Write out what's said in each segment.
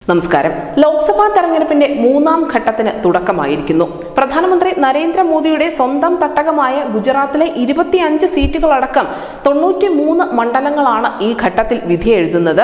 നമസ്കാരം. ലോക്സഭാ തെരഞ്ഞെടുപ്പിന്റെ മൂന്നാം ഘട്ടത്തിന് തുടക്കമായിരിക്കുന്നു. പ്രധാനമന്ത്രി നരേന്ദ്രമോദിയുടെ സ്വന്തം തട്ടകമായ ഗുജറാത്തിലെ 25 സീറ്റുകളടക്കം 93 മണ്ഡലങ്ങളാണ് ഈ ഘട്ടത്തിൽ വിധിയെഴുതുന്നത്.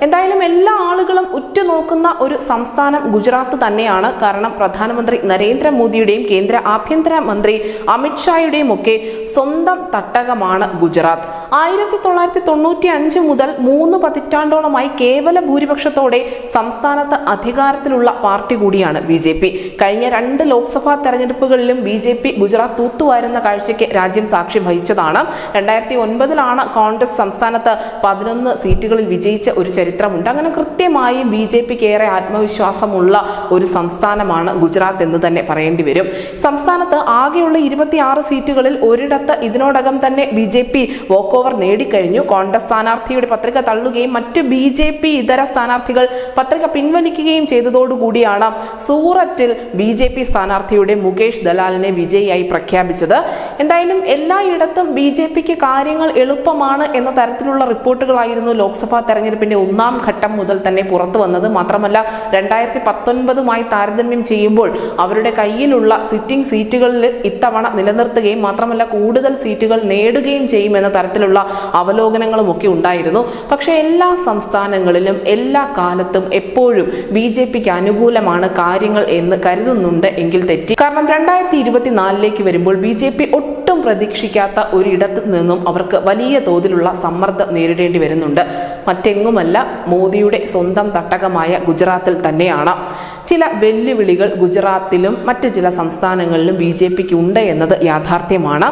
എന്തായാലും എല്ലാ ആളുകളും ഉറ്റുനോക്കുന്ന ഒരു സംസ്ഥാനം ഗുജറാത്ത് തന്നെയാണ്. കാരണം പ്രധാനമന്ത്രി നരേന്ദ്രമോദിയുടെയും കേന്ദ്ര ആഭ്യന്തര മന്ത്രി അമിത്ഷായുടെയും ഒക്കെ സ്വന്തം തട്ടകമാണ് ഗുജറാത്ത്. 1995 മുതൽ 3 പതിറ്റാണ്ടോളമായി കേവല ഭൂരിപക്ഷത്തോടെ സംസ്ഥാനത്ത് അധികാരത്തിലുള്ള പാർട്ടി കൂടിയാണ് BJP. കഴിഞ്ഞ 2 ലോക്സഭാ തെരഞ്ഞെടുപ്പുകളിലും BJP ഗുജറാത്ത് തൂത്തുവാരുന്ന കാഴ്ചയ്ക്ക് രാജ്യം സാക്ഷ്യം വഹിച്ചതാണ്. 2009 കോൺഗ്രസ് സംസ്ഥാനത്ത് 11 സീറ്റുകളിൽ വിജയിച്ച ഒരു ചരിത്രമുണ്ട്. അങ്ങനെ കൃത്യമായും BJPക്ക് ഏറെ ആത്മവിശ്വാസമുള്ള ഒരു സംസ്ഥാനമാണ് ഗുജറാത്ത് എന്ന് തന്നെ പറയേണ്ടി വരും. സംസ്ഥാനത്ത് ആകെയുള്ള 26 സീറ്റുകളിൽ ഒരിടത്ത് ഇതിനോടകം തന്നെ BJP വോക്ക് ഓവർ നേടിക്കഴിഞ്ഞു. കോൺഗ്രസ് സ്ഥാനാർത്ഥിയുടെ പത്രിക തള്ളുകയും മറ്റ് BJP ഇതര സ്ഥാനാർത്ഥികൾ പത്രിക പിൻവലിക്കുകയും ചെയ്തതോടുകൂടിയാണ് സൂററ്റിൽ BJP സ്ഥാനാർത്ഥിയുടെ മുകേഷ് ദലാലിനെ വിജയിയായി പ്രഖ്യാപിച്ചത്. എന്തായാലും എല്ലായിടത്തും BJPക്ക് കാര്യങ്ങൾ എളുപ്പമാണ് എന്ന തരത്തിലുള്ള റിപ്പോർട്ടുകളായിരുന്നു ലോക്സഭാ തെരഞ്ഞെടുപ്പിന്റെ ഒന്നാം ഘട്ടം മുതൽ തന്നെ പുറത്തു വന്നത്. മാത്രമല്ല 2019 താരതമ്യം ചെയ്യുമ്പോൾ അവരുടെ കയ്യിലുള്ള സിറ്റിംഗ് സീറ്റുകളിൽ ഇത്തവണ നിലനിർത്തുകയും മാത്രമല്ല കൂടുതൽ സീറ്റുകൾ നേടുകയും ചെയ്യുമെന്ന തരത്തിലുള്ള അവലോകനങ്ങളും ഒക്കെ ഉണ്ടായിരുന്നു. പക്ഷേ എല്ലാ സംസ്ഥാനങ്ങളിലും എല്ലാ കാലത്തും എപ്പോഴും BJPക്ക് അനുകൂലമാണ് കാര്യങ്ങൾ എന്ന് കരുതുന്നുണ്ട് എങ്കിൽ തെറ്റി. കാരണം 2024 വരുമ്പോൾ BJP ഒട്ടും പ്രതീക്ഷിക്കാത്ത ഒരിടത്ത് നിന്നും അവർക്ക് വലിയ തോതിലുള്ള സമ്മർദ്ദം നേരിടേണ്ടി വരുന്നുണ്ട്. മറ്റെങ്ങുമല്ല, മോദിയുടെ സ്വന്തം തട്ടകമായ ഗുജറാത്തിൽ തന്നെയാണ്. ചില വെല്ലുവിളികൾ ഗുജറാത്തിലും മറ്റ് ചില സംസ്ഥാനങ്ങളിലും BJPക്ക് ഉണ്ട് എന്നത് യാഥാർത്ഥ്യമാണ്.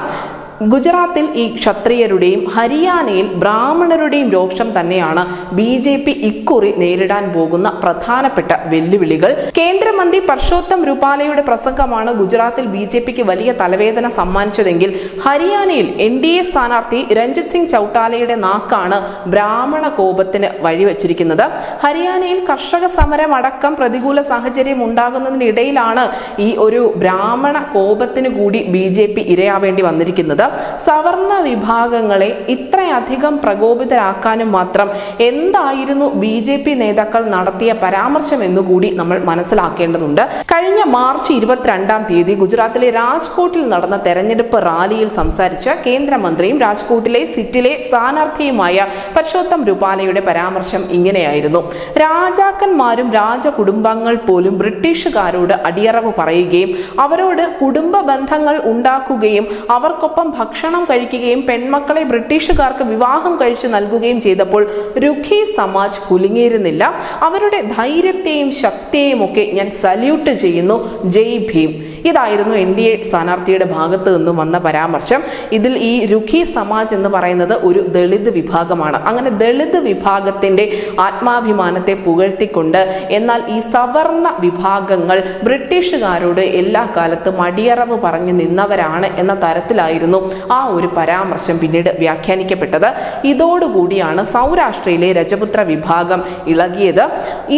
ഗുജറാത്തിൽ ഈ ക്ഷത്രിയരുടെയും ഹരിയാനയിൽ ബ്രാഹ്മണരുടെയും രോഷം തന്നെയാണ് BJP ഇക്കുറി നേരിടാൻ പോകുന്ന പ്രധാനപ്പെട്ട വെല്ലുവിളികൾ. കേന്ദ്രമന്ത്രി പർഷോത്തം രൂപാലയുടെ പ്രസംഗമാണ് ഗുജറാത്തിൽ BJPക്ക് വലിയ തലവേദന സമ്മാനിച്ചതെങ്കിൽ ഹരിയാനയിൽ NDA സ്ഥാനാർത്ഥി രഞ്ജിത് സിംഗ് ചൌട്ടാലയുടെ നാക്കാണ് ബ്രാഹ്മണ കോപത്തിന് വഴിവെച്ചിരിക്കുന്നത്. ഹരിയാനയിൽ കർഷക സമരം അടക്കം പ്രതികൂല സാഹചര്യം ഉണ്ടാകുന്നതിനിടയിലാണ് ഈ ഒരു ബ്രാഹ്മണ കോപത്തിന് കൂടി BJP ഇരയാവേണ്ടി വന്നിരിക്കുന്നത്. സവർണ വിഭാഗങ്ങളെ ഇത്രയധികം പ്രകോപിതരാക്കാനും മാത്രം എന്തായിരുന്നു BJP നേതാക്കൾ നടത്തിയ പരാമർശം എന്നുകൂടി നമ്മൾ മനസ്സിലാക്കേണ്ടതുണ്ട്. കഴിഞ്ഞ മാർച്ച് 22 ഗുജറാത്തിലെ രാജ്കോട്ടിൽ നടന്ന തെരഞ്ഞെടുപ്പ് റാലിയിൽ സംസാരിച്ച കേന്ദ്രമന്ത്രിയും രാജ്കോട്ടിലെ സിറ്റിലെ സ്ഥാനാർത്ഥിയുമായ പർഷോത്തം രൂപാലയുടെ പരാമർശം ഇങ്ങനെയായിരുന്നു: രാജാക്കന്മാരും രാജകുടുംബങ്ങൾ പോലും ബ്രിട്ടീഷുകാരോട് അടിയറവ് പറയുകയും അവരോട് കുടുംബ ബന്ധങ്ങൾ ഉണ്ടാക്കുകയും അവർക്കൊപ്പം ഭക്ഷണം കഴിക്കുകയും പെൺമക്കളെ ബ്രിട്ടീഷുകാർക്ക് വിവാഹം കഴിച്ചു നൽകുകയും ചെയ്തപ്പോൾ രുഖി സമാജ് കുലുങ്ങിയിരുന്നില്ല. അവരുടെ ധൈര്യത്തെയും ശക്തിയെയും ഒക്കെ ഞാൻ സല്യൂട്ട് ചെയ്യുന്നു. ജയ് ഭീം. ഇതായിരുന്നു NDA സ്ഥാനാർത്ഥിയുടെ ഭാഗത്ത് നിന്നും വന്ന പരാമർശം. ഇതിൽ ഈ രുഖി സമാജ് എന്ന് പറയുന്നത് ഒരു ദളിത് വിഭാഗമാണ്. അങ്ങനെ ദളിത് വിഭാഗത്തിന്റെ ആത്മാഭിമാനത്തെ പുകഴ്ത്തിക്കൊണ്ട് എന്നാൽ ഈ സവർണ വിഭാഗങ്ങൾ ബ്രിട്ടീഷുകാരോട് എല്ലാ കാലത്തും അടിയറവ് പറഞ്ഞു നിന്നവരാണ് എന്ന തരത്തിലായിരുന്നു ആ ഒരു പരാമർശം പിന്നീട് വ്യാഖ്യാനിക്കപ്പെട്ടത്. ഇതോടുകൂടിയാണ് സൗരാഷ്ട്രയിലെ രജപുത്ര വിഭാഗം ഇളകിയത്.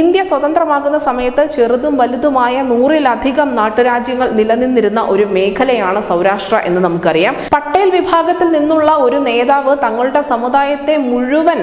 ഇന്ത്യ സ്വതന്ത്രമാകുന്ന സമയത്ത് ചെറുതും വലുതുമായ 100-ലധികം നാട്ടുരാജ്യങ്ങൾ നിലനിന്നിരുന്ന ഒരു മേഖലയാണ് സൗരാഷ്ട്ര എന്ന് നമുക്കറിയാം. പട്ടേൽ വിഭാഗത്തിൽ നിന്നുള്ള ഒരു നേതാവ് തങ്ങളുടെ സമുദായത്തെ മുഴുവൻ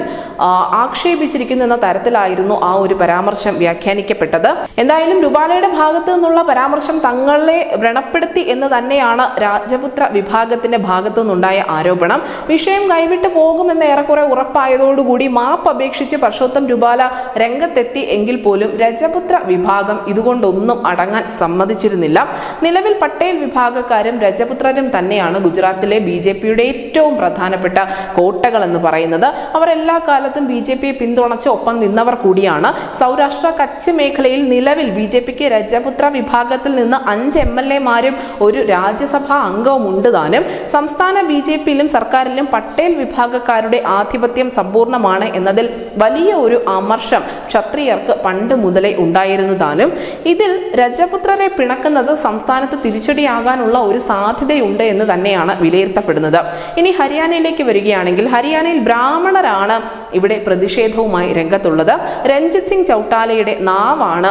ആക്ഷേപിച്ചിരിക്കുന്നു എന്ന തരത്തിലായിരുന്നു ആ ഒരു പരാമർശം വ്യാഖ്യാനിക്കപ്പെട്ടത്. എന്തായാലും രൂപാലയുടെ ഭാഗത്തു നിന്നുള്ള പരാമർശം തങ്ങളെ വ്രണപ്പെടുത്തി എന്ന് തന്നെയാണ് രാജപുത്ര വിഭാഗത്തിന്റെ ഭാഗത്തു നിന്നുണ്ടായ ആരോപണം. വിഷയം കൈവിട്ടു പോകുമെന്ന് ഏറെക്കുറെ ഉറപ്പായതോടുകൂടി മാപ്പ് അപേക്ഷിച്ച് പർഷോത്തം രൂപാല രംഗത്തെത്തി എങ്കിൽ പോലും രജപുത്ര വിഭാഗം ഇതുകൊണ്ടൊന്നും അടങ്ങാൻ സമ്മതിച്ചിരുന്നില്ല. നിലവിൽ പട്ടേൽ വിഭാഗക്കാരും രജപുത്രരും തന്നെയാണ് ഗുജറാത്തിലെ BJPയുടെ ഏറ്റവും പ്രധാനപ്പെട്ട കോട്ടകൾ എന്ന് പറയുന്നത്. അവർ എല്ലാ കാലത്തും BJPയെ പിന്തുണച്ച് ഒപ്പം നിന്നവർ കൂടിയാണ്. സൗരാഷ്ട്ര കച്ച് മേഖലയിൽ നിലവിൽ BJPക്ക് രജപുത്ര വിഭാഗത്തിൽ നിന്ന് 5 MLA-മാരും ഒരു രാജ്യസഭാ അംഗവും ഉണ്ട് താനും. സംസ്ഥാന BJPയിലും സർക്കാരിലും പട്ടേൽ വിഭാഗക്കാരുടെ ആധിപത്യം സമ്പൂർണ്ണമാണ് എന്നതിൽ വലിയ ഒരു അമർഷം ക്ഷത്രിയർക്ക് പണ്ട് മുതലേ ഉണ്ടായിരുന്നു താനും. ഇതിൽ രജപുത്രരെ പിണക്കുന്നത് സംസ്ഥാനത്ത് തിരിച്ചടിയാകാനുള്ള ഒരു സാധ്യതയുണ്ട് എന്ന് തന്നെയാണ് വിലയിരുത്തപ്പെടുന്നത്. ഇനി ഹരിയാനയിലേക്ക് വരികയാണെങ്കിൽ ഹരിയാനയിൽ ബ്രാഹ്മണരാണ് ഇവിടെ പ്രതിഷേധവുമായി രംഗത്തുള്ളത്. രഞ്ജിത് സിംഗ് ചൗട്ടാലയുടെ നാവാണ്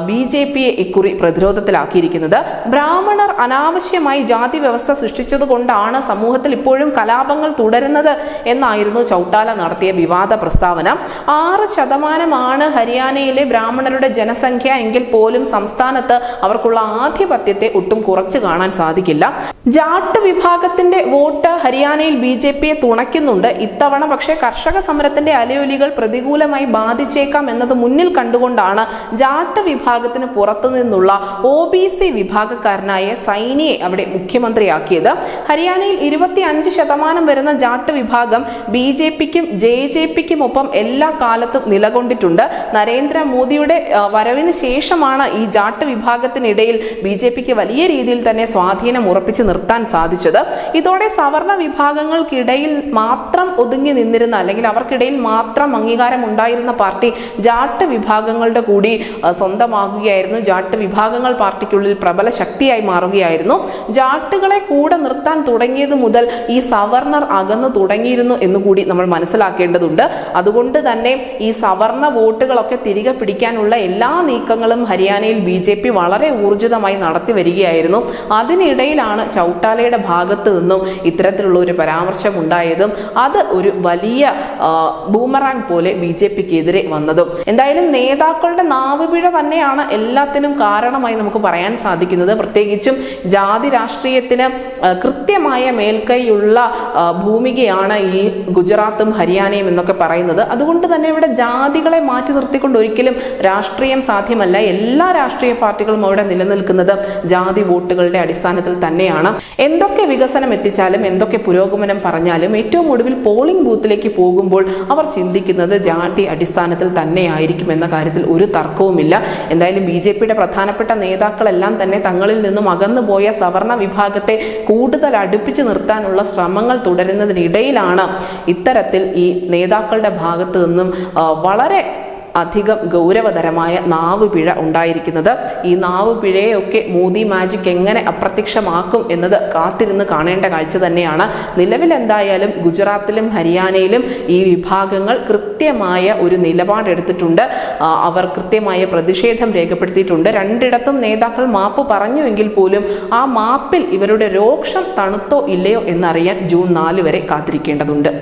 BJPയെ ഇക്കുറി പ്രതിരോധത്തിലാക്കിയിരിക്കുന്നത്. ബ്രാഹ്മണർ അനാവശ്യമായി ജാതി വ്യവസ്ഥ സൃഷ്ടിച്ചതുകൊണ്ടാണ് സമൂഹത്തിൽ ഇപ്പോഴും കലാപങ്ങൾ തുടരുന്നത് എന്നായിരുന്നു ചൗട്ടാല നടത്തിയ വിവാദ പ്രസ്താവന. 6% ഹരിയാനയിലെ ബ്രാഹ്മണരുടെ ജനസംഖ്യ എങ്കിൽ പോലും സംസ്ഥാനത്ത് അവർക്കുള്ള ആധിപത്യത്തെ ഒട്ടും കുറച്ചു കാണാൻ സാധിക്കില്ല. ജാട്ട് വിഭാഗത്തിന്റെ വോട്ട് ഹരിയാനയിൽ BJPയെ തുണയ്ക്കുന്നുണ്ട്. ഇത്തവണ പക്ഷേ കർഷക സമരത്തിന്റെ അലയൊലികൾ പ്രതികൂലമായി ബാധിച്ചേക്കാം എന്നത് മുന്നിൽ കണ്ടുകൊണ്ടാണ് ജാട്ട് വിഭാഗത്തിന് പുറത്തു നിന്നുള്ള OBC വിഭാഗക്കാരനായ സൈനിയെ അവിടെ മുഖ്യമന്ത്രിയാക്കിയത്. ഹരിയാനയിൽ 25% വരുന്ന ജാട്ട് വിഭാഗം BJPക്കും JJPക്കും ഒപ്പം എല്ലാ കാലത്തും നിലകൊണ്ടിട്ടുണ്ട്. നരേന്ദ്രമോദിയുടെ വരവിന് ശേഷമാണ് ഈ ജാട്ട് വിഭാഗത്തിനിടയിൽ BJPക്ക് വലിയ രീതിയിൽ തന്നെ സ്വാധീനം ഉറപ്പിച്ചു നിർത്താൻ സാധിച്ചത്. ഇതോടെ സവർണ വിഭാഗങ്ങൾക്കിടയിൽ മാത്രം ഒതുങ്ങി നിന്നിരുന്ന അല്ലെങ്കിൽ അവർക്കിടയിൽ മാത്രം അംഗീകാരം ഉണ്ടായിരുന്ന പാർട്ടി ജാട്ട് വിഭാഗങ്ങളുടെ കൂടി സ്വന്തമാകുകയായിരുന്നു. ജാട്ട് വിഭാഗങ്ങൾ പാർട്ടിക്കുള്ളിൽ പ്രബല ശക്തിയായി മാറുകയായിരുന്നു. ജാട്ടുകളെ കൂടെ നിർത്താൻ തുടങ്ങിയത് മുതൽ ഈ സവർണർ അകന്നു തുടങ്ങിയിരുന്നു എന്നുകൂടി നമ്മൾ മനസ്സിലാക്കേണ്ടതുണ്ട്. അതുകൊണ്ട് തന്നെ ഈ സവർണ വോട്ടുകളൊക്കെ തിരികെ പിടിക്കാനുള്ള എല്ലാ നീക്കങ്ങളും ഹരിയാനയിൽ BJP വളരെ ഊർജിതമായി നടത്തി വരികയായിരുന്നു. അതിനിടയിലാണ് ചൗട്ടാലയുടെ ഭാഗത്ത് നിന്നും ഇത്തരത്തിലുള്ള ഒരു പരാമർശം ഉണ്ടായതും അത് ഒരു വലിയ ബൂമറാങ് പോലെ BJPക്കെതിരെ വന്നതും. എന്തായാലും നേതാക്കളുടെ നാവുപിഴ തന്നെയാണ് എല്ലാത്തിനും കാരണമായി നമുക്ക് പറയാൻ സാധിക്കുന്നത്. പ്രത്യേകിച്ചും ജാതി രാഷ്ട്രീയത്തിന് കൃത്യമായ മേൽക്കൈയുള്ള ഭൂമികയാണ് ഈ ഗുജറാത്തും ഹരിയാനയും എന്നൊക്കെ പറയുന്നത്. അതുകൊണ്ട് തന്നെ ഇവിടെ ജാതികളെ മാറ്റി നിർത്തിക്കൊണ്ട് ഒരിക്കലും രാഷ്ട്രീയം സാധ്യമല്ല. എല്ലാ രാഷ്ട്രീയ പാർട്ടികളും അവിടെ നിലനിൽക്കുന്നത് ജാതി വോട്ടുകളുടെ അടിസ്ഥാനത്തിൽ തന്നെയാണ്. എന്തൊക്കെ വികസനം എത്തിച്ചാലും എന്തൊക്കെ പുരോഗമനം പറഞ്ഞാലും ഏറ്റവും ഒടുവിൽ പോളിംഗ് ബൂത്തിലേക്ക് പോകുമ്പോൾ അവർ ചിന്തിക്കുന്നത് ജാതി അടിസ്ഥാനത്തിൽ തന്നെയായിരിക്കും എന്ന കാര്യത്തിൽ ഒരു തർക്കവുമില്ല. എന്തായാലും BJPയുടെ പ്രധാനപ്പെട്ട നേതാക്കളെല്ലാം തന്നെ തങ്ങളിൽ നിന്നും അകന്നുപോയ സവർണ വിഭാഗത്തെ കൂടുതൽ അടുപ്പിച്ചു നിർത്താനുള്ള ശ്രമങ്ങൾ തുടരുന്നതിനിടയിലാണ് ഇത്തരത്തിൽ ഈ നേതാക്കളുടെ ഭാഗത്തു നിന്നും വളരെ അധികം ഗൗരവതരമായ നാവുപിഴ ഉണ്ടായിരിക്കുന്നത്. ഈ നാവുപിഴയൊക്കെ മോദി മാജിക് എങ്ങനെ അപ്രത്യക്ഷമാക്കും എന്നത് കാത്തിരുന്ന് കാണേണ്ട കാഴ്ച തന്നെയാണ്. നിലവിൽ എന്തായാലും ഗുജറാത്തിലും ഹരിയാനയിലും ഈ വിഭാഗങ്ങൾ കൃത്യമായ ഒരു നിലപാടെടുത്തിട്ടുണ്ട്. അവർ കൃത്യമായ പ്രതിഷേധം രേഖപ്പെടുത്തിയിട്ടുണ്ട്. രണ്ടിടത്തും നേതാക്കൾ മാപ്പ് പറഞ്ഞുവെങ്കിൽ പോലും ആ മാപ്പിൽ ഇവരുടെ രോക്ഷം തണുത്തോ ഇല്ലയോ എന്നറിയാൻ ജൂൺ 4 വരെ കാത്തിരിക്കേണ്ടതുണ്ട്.